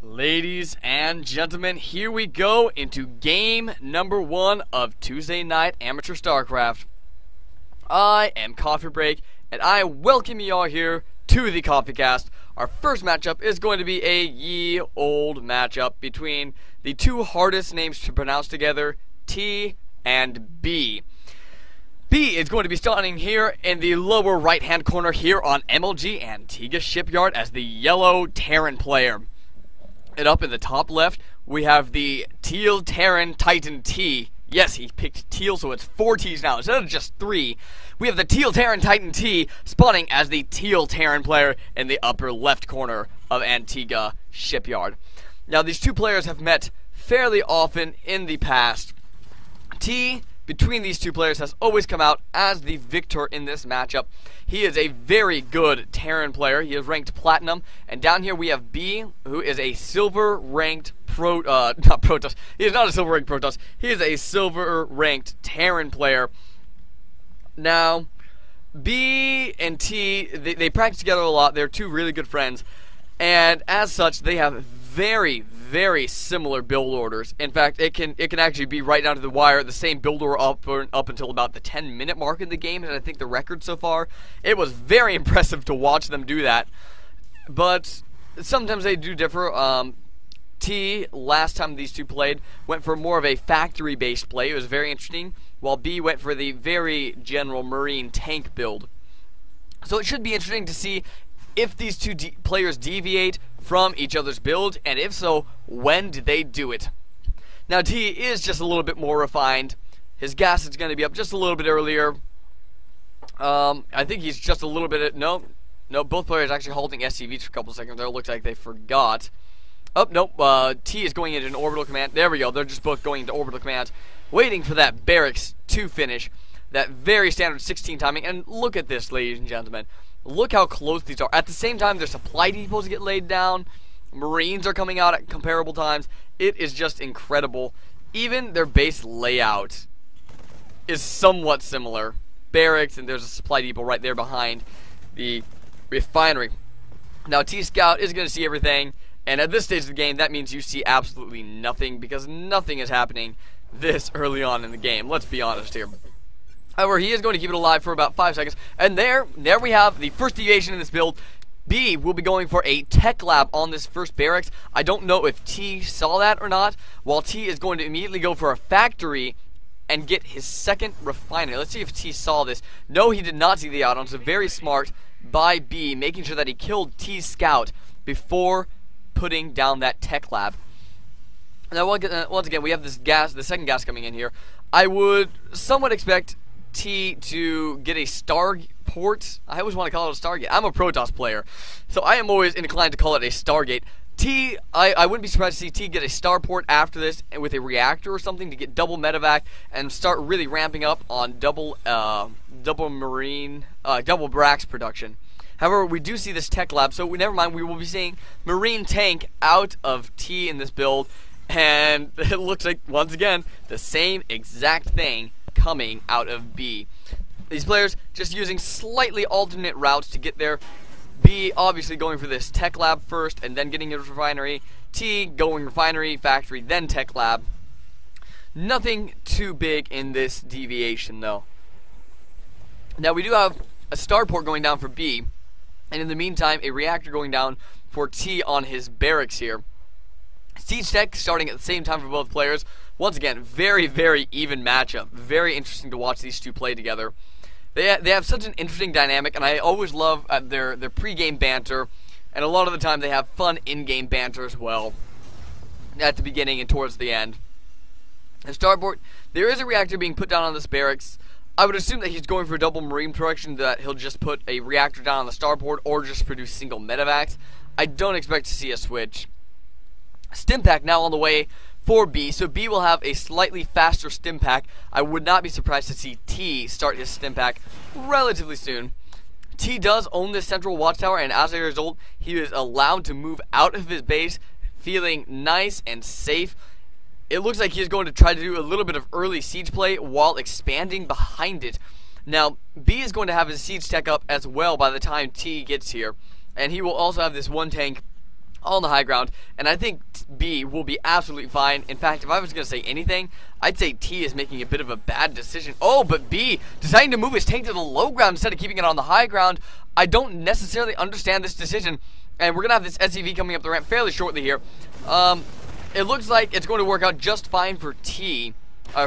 Ladies and gentlemen, here we go into game number 1 of Tuesday Night Amateur Starcraft. I am Coffee Break, and I welcome you all here to the Coffee Cast. Our first matchup is going to be a ye-old matchup between the two hardest names to pronounce together, T and B. B is going to be starting here in the lower right-hand corner here on MLG Antigua Shipyard as the yellow Terran player. And up in the top left, we have the Teal Terran Titan T. Yes, he picked Teal, so it's 4 T's now instead of just 3. We have the Teal Terran Titan T spawning as the Teal Terran player in the upper left corner of Antigua Shipyard. Now, these two players have met fairly often in the past. T, between these two players, has always come out as the victor in this matchup. He is a very good Terran player. He is ranked Platinum. And down here we have B, who is a silver-ranked not Protoss. He is not a silver-ranked Protoss. He is a silver-ranked Terran player. Now, B and T, they practice together a lot. They're two really good friends. And as such, they have very similar build orders. In fact, it can actually be right down to the wire, the same build order up until about the 10-minute mark in the game, and I think the record so far. It was very impressive to watch them do that. But sometimes they do differ. T, last time these two played, went for more of a factory-based play. It was very interesting, while B went for the very general marine tank build. So it should be interesting to see if these two players deviate from each other's build, and if so, when did they do it? Now, T is just a little bit more refined. His gas is going to be up just a little bit earlier. I think he's just a little bit... No, both players actually holding SCVs for a couple seconds there. It looks like they forgot. Oh, nope, T is going into an orbital command. There we go, they're just both going into orbital commands, waiting for that barracks to finish. That very standard 16 timing, and look at this, ladies and gentlemen. Look how close these are. At the same time, their supply depots get laid down. Marines are coming out at comparable times. It is just incredible. Even their base layout is somewhat similar. Barracks, and there's a supply depot right there behind the refinery. Now, T-Scout is going to see everything, and at this stage of the game, that means you see absolutely nothing, because nothing is happening this early on in the game. Let's be honest here. However, he is going to keep it alive for about 5 seconds. And there we have the first deviation in this build. B will be going for a tech lab on this first barracks. I don't know if T saw that or not. While T is going to immediately go for a factory and get his second refinery. Let's see if T saw this. No, he did not see the add-on. So very smart by B, making sure that he killed T's scout before putting down that tech lab. Now, once again, we have this gas, the second gas coming in here. I would somewhat expect T to get a starport. I always want to call it a Stargate. I'm a Protoss player, so I am always inclined to call it a Stargate. T, I wouldn't be surprised to see T get a starport after this with a reactor or something to get double medevac and start really ramping up on double Brax production. However, we do see this tech lab, so never mind. We will be seeing marine tank out of T in this build, and it looks like once again the same exact thing coming out of B. These players just using slightly alternate routes to get there. B obviously going for this tech lab first and then getting his refinery. T going refinery, factory, then tech lab. Nothing too big in this deviation though. Now we do have a starport going down for B, and in the meantime a reactor going down for T on his barracks here. Siege tech starting at the same time for both players. Once again, very even matchup. Very interesting to watch these two play together. They have such an interesting dynamic, and I always love their pre-game banter, and a lot of the time they have fun in-game banter as well at the beginning and towards the end. The starport, there is a reactor being put down on this barracks. I would assume that he's going for double marine production, that he'll just put a reactor down on the starport or just produce single medevacs. I don't expect to see a switch. Stimpack now on the way for B, so B will have a slightly faster Stimpack. I would not be surprised to see T start his Stimpack relatively soon. T does own this central watchtower, and as a result, he is allowed to move out of his base feeling nice and safe. It looks like he's going to try to do a little bit of early siege play while expanding behind it. Now, B is going to have his siege tech up as well by the time T gets here, and he will also have this one tank on the high ground, and I think B will be absolutely fine. In fact, if I was going to say anything, I'd say T is making a bit of a bad decision. Oh, but B deciding to move his tank to the low ground instead of keeping it on the high ground. I don't necessarily understand this decision, and we're going to have this SCV coming up the ramp fairly shortly here. It looks like it's going to work out just fine for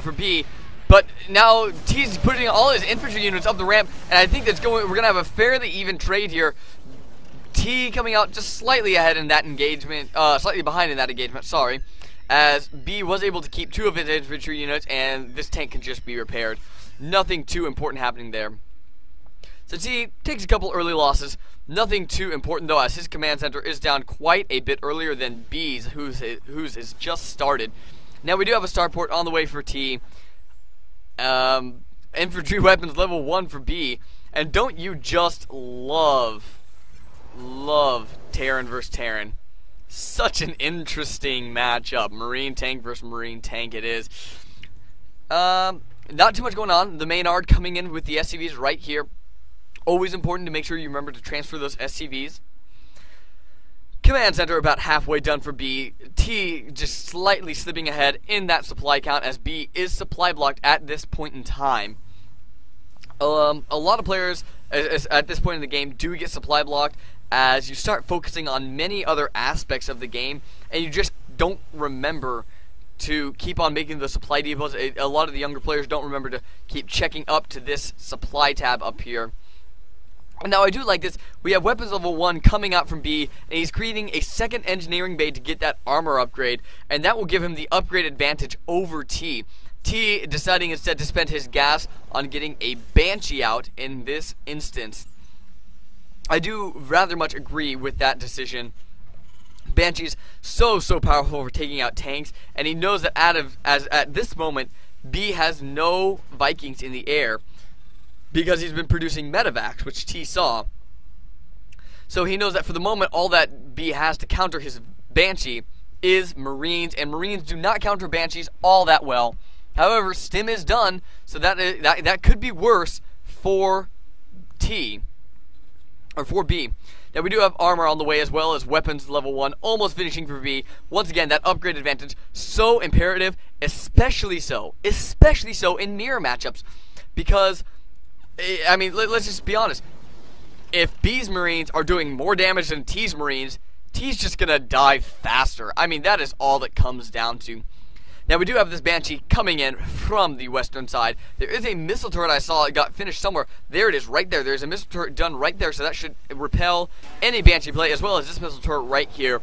for B, but now T's putting all his infantry units up the ramp, and I think we're going to have a fairly even trade here. T coming out just slightly ahead in that engagement, slightly behind in that engagement, sorry, as B was able to keep 2 of his infantry units, and this tank can just be repaired. Nothing too important happening there. So T takes a couple early losses. Nothing too important though, as his command center is down quite a bit earlier than B's, whose is just started. Now we do have a starport on the way for T. Infantry weapons level 1 for B, and don't you just love Terran versus Terran? Such an interesting matchup. Marine tank versus Marine tank it is. Not too much going on. The main ARD coming in with the SCVs right here. Always important to make sure you remember to transfer those SCVs. Command center about halfway done for B. T just slightly slipping ahead in that supply count, as B is supply blocked at this point in time. A lot of players at this point in the game do get supply blocked, as you start focusing on many other aspects of the game, and you just don't remember to keep on making the supply depots. A lot of the younger players don't remember to keep checking up to this supply tab up here. Now I do like this. We have weapons level 1 coming out from B, and he's creating a second engineering bay to get that armor upgrade, and that will give him the upgrade advantage over T. T deciding instead to spend his gas on getting a Banshee out in this instance. I do rather much agree with that decision. Banshee's so powerful for taking out tanks, and he knows that at this moment B has no Vikings in the air, because he's been producing medevacs, which T saw. So he knows that for the moment, all that B has to counter his Banshee is Marines, and Marines do not counter Banshees all that well. However, Stim is done, so that could be worse for T, or for B. Now we do have armor on the way, as well as weapons level 1, almost finishing for B. Once again, that upgrade advantage, so imperative, especially so in mirror matchups, because I mean, let's just be honest. If B's Marines are doing more damage than T's Marines, T's just gonna die faster. I mean, that is all it comes down to. Now, we do have this Banshee coming in from the western side. There is a missile turret I saw. It got finished somewhere. There it is, right there. There's a missile turret done right there, so that should repel any Banshee play, as well as this missile turret right here.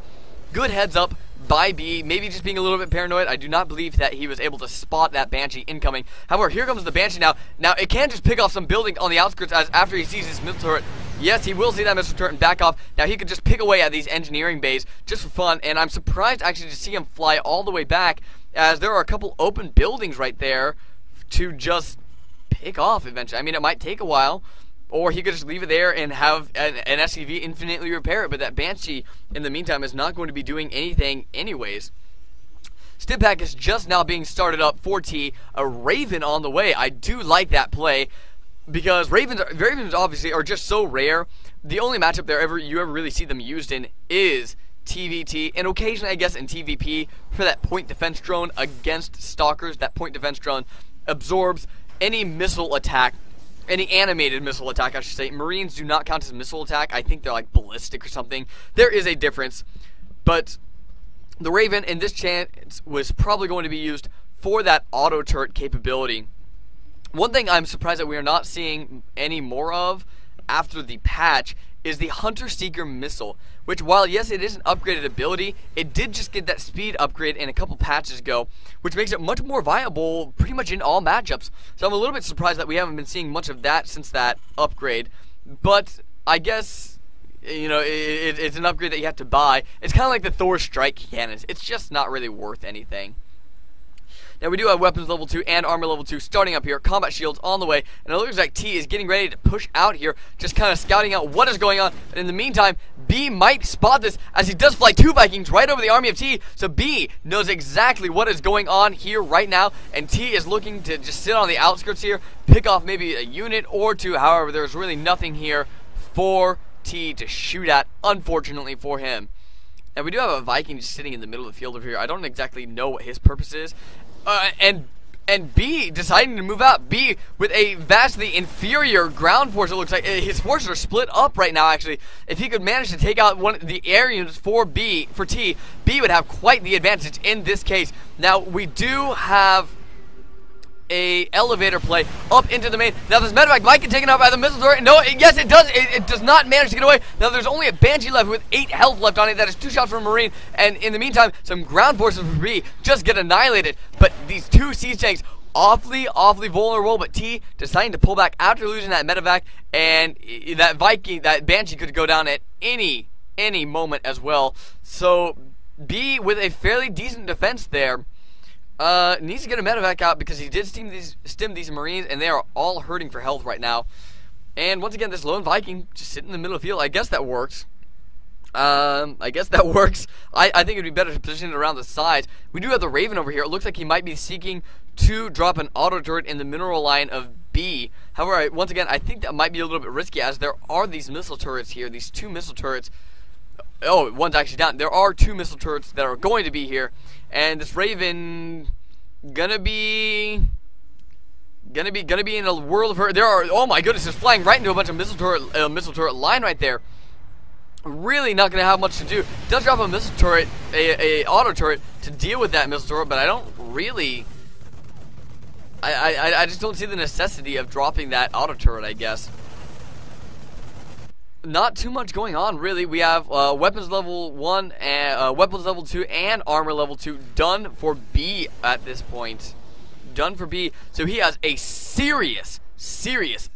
Good heads up by B, maybe just being a little bit paranoid. I do not believe that he was able to spot that Banshee incoming. However, here comes the Banshee now. Now, it can just pick off some building on the outskirts, as after he sees this missile turret. Yes, he will see that missile turret and back off. Now, he could just pick away at these engineering bays just for fun, and I'm surprised actually to see him fly all the way back, as there are a couple open buildings right there to just pick off eventually. I mean, it might take a while, or he could just leave it there and have an SCV infinitely repair it, but that Banshee, in the meantime, is not going to be doing anything anyways. Stimpack is just now being started up for T. A Raven on the way. I do like that play, because Ravens obviously are just so rare. The only matchup you ever really see them used in is TvT, and occasionally, I guess, in TvP for that point defense drone against Stalkers. That point defense drone absorbs any missile attack, any animated missile attack, I should say. Marines do not count as a missile attack. I think they're like ballistic or something. There is a difference, but the Raven in this chance was probably going to be used for that auto turret capability. One thing I'm surprised that we are not seeing any more of after the patch is the Hunter Seeker missile, which, while yes, it is an upgraded ability, it did just get that speed upgrade in a couple patches ago, which makes it much more viable pretty much in all matchups. So I'm a little bit surprised that we haven't been seeing much of that since that upgrade, but I guess, you know, it's an upgrade that you have to buy. It's kind of like the Thor strike cannons. It's just not really worth anything. Now, we do have weapons level 2 and armor level 2 starting up here. Combat shields on the way. And it looks like T is getting ready to push out here, just kind of scouting out what is going on. And in the meantime, B might spot this, as he does fly 2 Vikings right over the army of T. So B knows exactly what is going on here right now. And T is looking to just sit on the outskirts here, pick off maybe a unit or two. However, there's really nothing here for T to shoot at, unfortunately for him. And we do have a Viking just sitting in the middle of the field over here. I don't exactly know what his purpose is. And B deciding to move out. B with a vastly inferior ground force. It looks like his forces are split up right now. Actually, if he could manage to take out one of the air units for T, B would have quite the advantage in this case. Now we do have a elevator play up into the main. Now this medevac might get taken out by the missile turret. No, yes it does. It does not manage to get away. Now there's only a Banshee left with 8 health left on it. That is 2 shots from a Marine. And in the meantime, some ground forces for B just get annihilated. But these 2 siege tanks, awfully vulnerable. But T deciding to pull back after losing that medevac. And that Viking, that Banshee could go down at any moment as well. So B with a fairly decent defense there. Needs to get a medevac out because he did stim these Marines, and they are all hurting for health right now. And once again, this lone Viking just sitting in the middle of the field. I guess that works. I think it'd be better to position it around the sides. We do have the Raven over here. It looks like he might be seeking to drop an auto turret in the mineral line of B. However, once again, I think that might be a little bit risky as there are these missile turrets here. These 2 missile turrets. Oh, one's actually down. There are 2 missile turrets that are going to be here, and this Raven gonna be in a world of hurt. There are, oh my goodness, it's flying right into a bunch of missile turret line right there. Really not gonna have much to do. Does drop a missile turret, a auto turret to deal with that missile turret, but I don't really. I just don't see the necessity of dropping that auto turret, I guess. Not too much going on, really. We have weapons level 1, and weapons level 2, and armor level 2 done for B at this point. Done for B, so he has a serious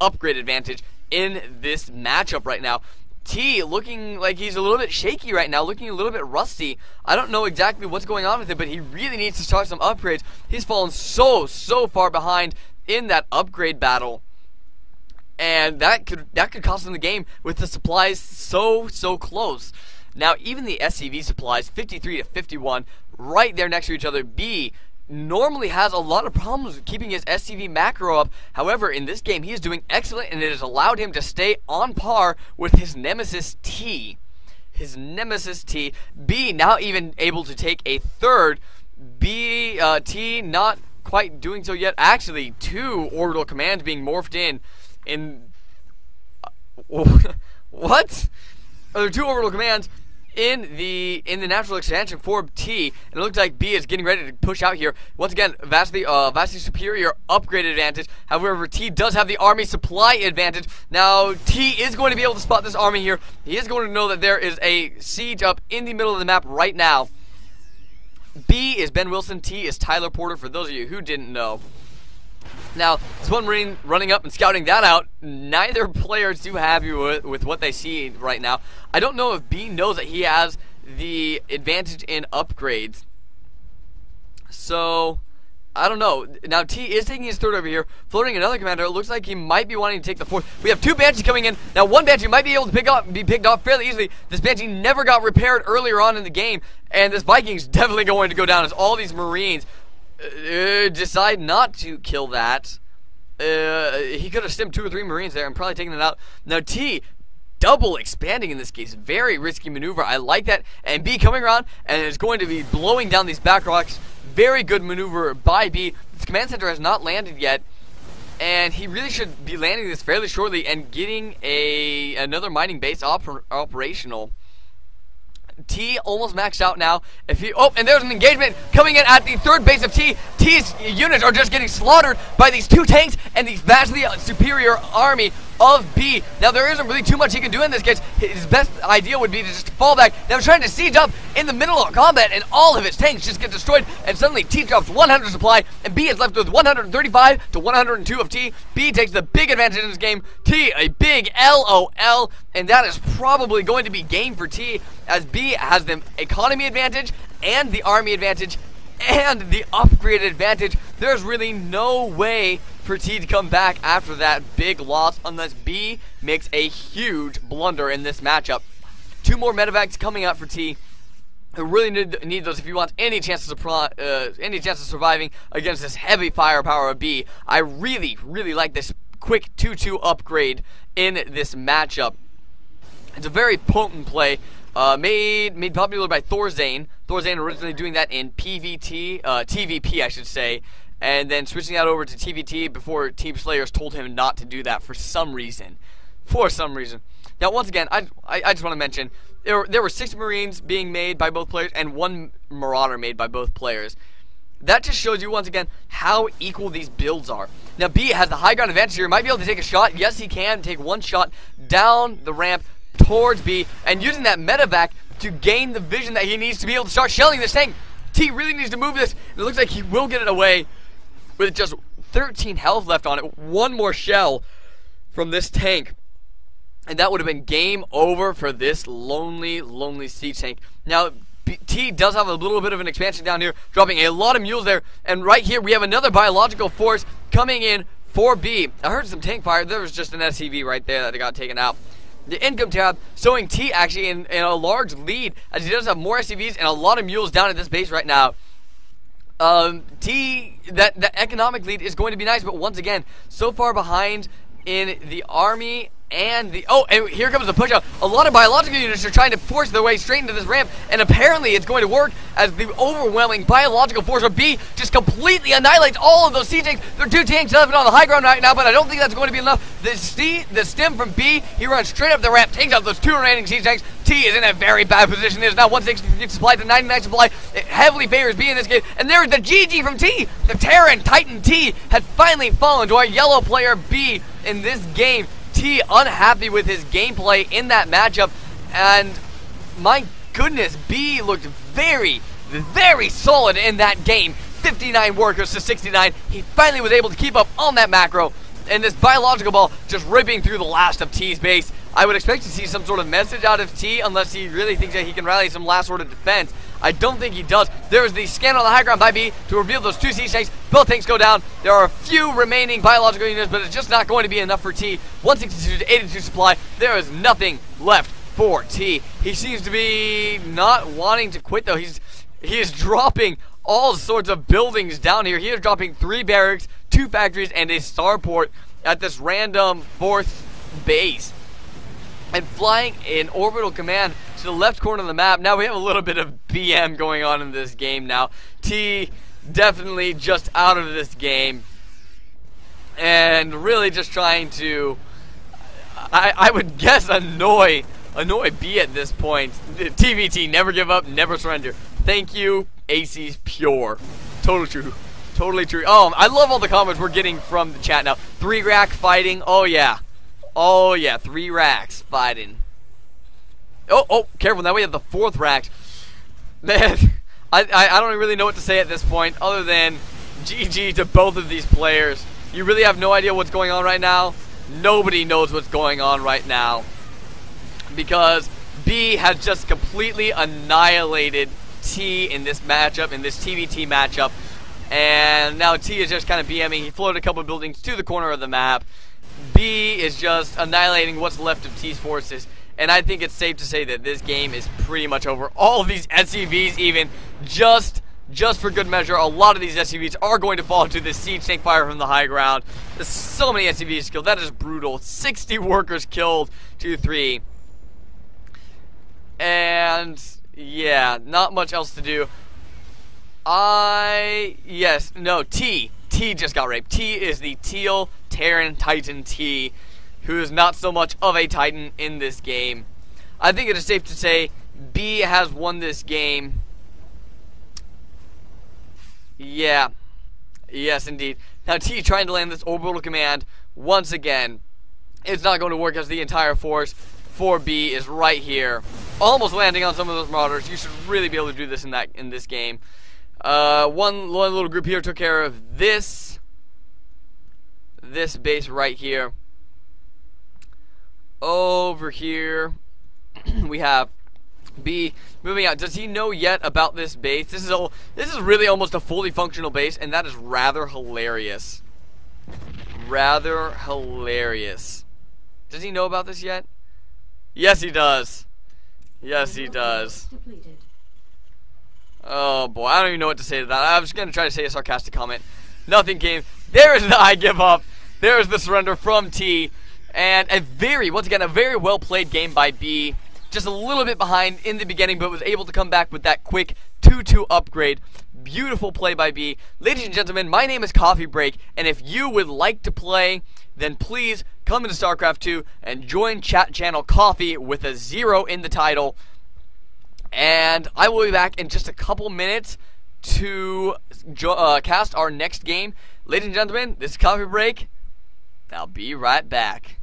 upgrade advantage in this matchup right now. T looking like he's a little bit shaky right now, looking a little bit rusty. I don't know exactly what's going on with it, but he really needs to start some upgrades. He's fallen so far behind in that upgrade battle. And that could cost him the game with the supplies so close. Now even the SCV supplies 53 to 51 right there next to each other. B normally has a lot of problems with keeping his SCV macro up. However, in this game he is doing excellent, and it has allowed him to stay on par with his nemesis T. B now even able to take a third. T not quite doing so yet. Actually, 2 orbital commands being morphed in what? There are 2 orbital commands in the natural expansion for T, and it looks like B is getting ready to push out here. Once again, vastly superior upgrade advantage. However, T does have the army supply advantage. Now T is going to be able to spot this army here. He is going to know that there is a siege up in the middle of the map right now. B is Ben Wilson, T is Tyler Porter, for those of you who didn't know. Now, this one Marine running up and scouting that out. Neither player is too happy with what they see right now. I don't know if B knows that he has the advantage in upgrades. So, I don't know. Now, T is taking his third over here, floating another commander. It looks like he might be wanting to take the fourth. We have 2 Banshees coming in. Now, one Banshee might be able to be picked off fairly easily. This Banshee never got repaired earlier on in the game, and this Viking's definitely going to go down as all these Marines decide not to kill that. He could have stemmed 2 or 3 Marines there and probably taken it out. Now T double expanding in this case, very risky maneuver. I like that. And B coming around and is going to be blowing down these back rocks. Very good maneuver by B. This command center has not landed yet, and he really should be landing this fairly shortly and getting another mining base operational. T almost maxed out now. And there's an engagement coming in at the 3rd base of T. T's units are just getting slaughtered by these 2 tanks and the vastly superior army of B. Now there isn't really too much he can do in this case. His best idea would be to just fall back. Now trying to siege up in the middle of combat, and all of his tanks just get destroyed, and suddenly T drops 100 supply, and B is left with 135 to 102 of T. B takes the big advantage in this game. T a big LOL, and that is probably going to be game for T, as B has the economy advantage and the army advantage and the upgrade advantage. There's really no way for T to come back after that big loss unless B makes a huge blunder in this matchup. 2 more medevacs coming out for T. You really need those if you want any chance of surviving against this heavy firepower of B. I really like this quick 2-2 upgrade in this matchup. It's a very potent play made popular by Thorzane. Thorzane originally doing that in PvT, TvP I should say, and then switching that over to TvT before Team Slayers told him not to do that for some reason. Now, once again, I just want to mention, there were 6 Marines being made by both players and 1 Marauder made by both players. That just shows you, once again, how equal these builds are. Now, B has the high ground advantage here. Might be able to take a shot. Yes, he can take 1 shot down the ramp towards B, and using that medevac to gain the vision that he needs to be able to start shelling this tank. T really needs to move this. It looks like he will get it away with just 13 health left on it. 1 more shell from this tank, and that would have been game over for this lonely siege tank. Now, T does have a little bit of an expansion down here, dropping a lot of mules there, and right here we have another biological force coming in for B. I heard some tank fire. There was just an SCV right there that got taken out. The income tab showing T actually in a large lead, as he does have more SCVs and a lot of mules down at this base right now. T, that economic lead is going to be nice, but once again, so far behind in the army and the... Oh, and here comes the push out. A lot of biological units are trying to force their way straight into this ramp, and apparently it's going to work as the overwhelming biological force of B just completely annihilates all of those siege tanks. There are 2 tanks left on the high ground right now, but I don't think that's going to be enough. The stem from B, he runs straight up the ramp, takes out those 2 remaining siege tanks. T is in a very bad position. There's now 160 supply to 99 supply. It heavily favors B in this game. And there's the GG from T. The Terran Titan T had finally fallen to our yellow player B in this game. T unhappy with his gameplay in that matchup, and my goodness, B looked very solid in that game. 59 workers to 69. He finally was able to keep up on that macro, and this biological ball just ripping through the last of T's base. I would expect to see some sort of message out of T, unless he really thinks that he can rally some last sort of defense. I don't think he does. There's the scan on the high ground by B to reveal those 2 siege tanks. Both tanks go down. There are a few remaining biological units, but it's just not going to be enough for T. 162 to 82 supply. There is nothing left for T. He seems to be not wanting to quit, though. He is dropping all sorts of buildings down here. He is dropping 3 barracks, 2 factories, and a starport at this random 4th base, and flying in orbital command to the left corner of the map. Now we have a little bit of BM going on in this game now. T definitely just out of this game, and really just trying to, I would guess, annoy B at this point. TvT, never give up, never surrender. Thank you, AC's Pure. Totally true. Oh, I love all the comments we're getting from the chat now. 3 rack fighting. Oh yeah, 3 racks fighting. Oh, careful, now we have the 4th rack. Man, I don't really know what to say at this point, other than GG to both of these players. You really have no idea what's going on right now. Nobody knows what's going on right now, because B has just completely annihilated T in this matchup, in this TvT matchup, and now T is just kind of BMing. He floated a couple of buildings to the corner of the map. B is just annihilating what's left of T's forces, and I think it's safe to say that this game is pretty much over. All of these SCVs, even just for good measure, a lot of these SCVs are going to fall into this siege tank fire from the high ground. There's so many SCVs killed. That is brutal. 60 workers killed to 3. And yeah, not much else to do. T just got raped. T is the teal Terran Titan T, who is not so much of a Titan in this game. I think it is safe to say B has won this game. Yeah. Yes, indeed. Now T trying to land this orbital command once again. It's not going to work, as the entire force for B is right here, almost landing on some of those marauders. You should really be able to do this in this game. One little group here took care of this base right here. Over here we have B moving out. Does he know yet about this base? This is really almost a fully functional base, and that is rather hilarious. Does he know about this yet? Yes, he does. Oh boy, I don't even know what to say to that. I was gonna try to say a sarcastic comment. Nothing came. There is the I give up. There is the surrender from T, and once again, a very well played game by B. just a little bit behind in the beginning, but was able to come back with that quick 2-2 upgrade. Beautiful play by B. Ladies and gentlemen, my name is Coffee Break, and if you would like to play, then please come into StarCraft 2 and join chat channel Coffee with a 0 in the title. And I will be back in just a couple minutes to cast our next game. Ladies and gentlemen, this is Coffee Break. I'll be right back.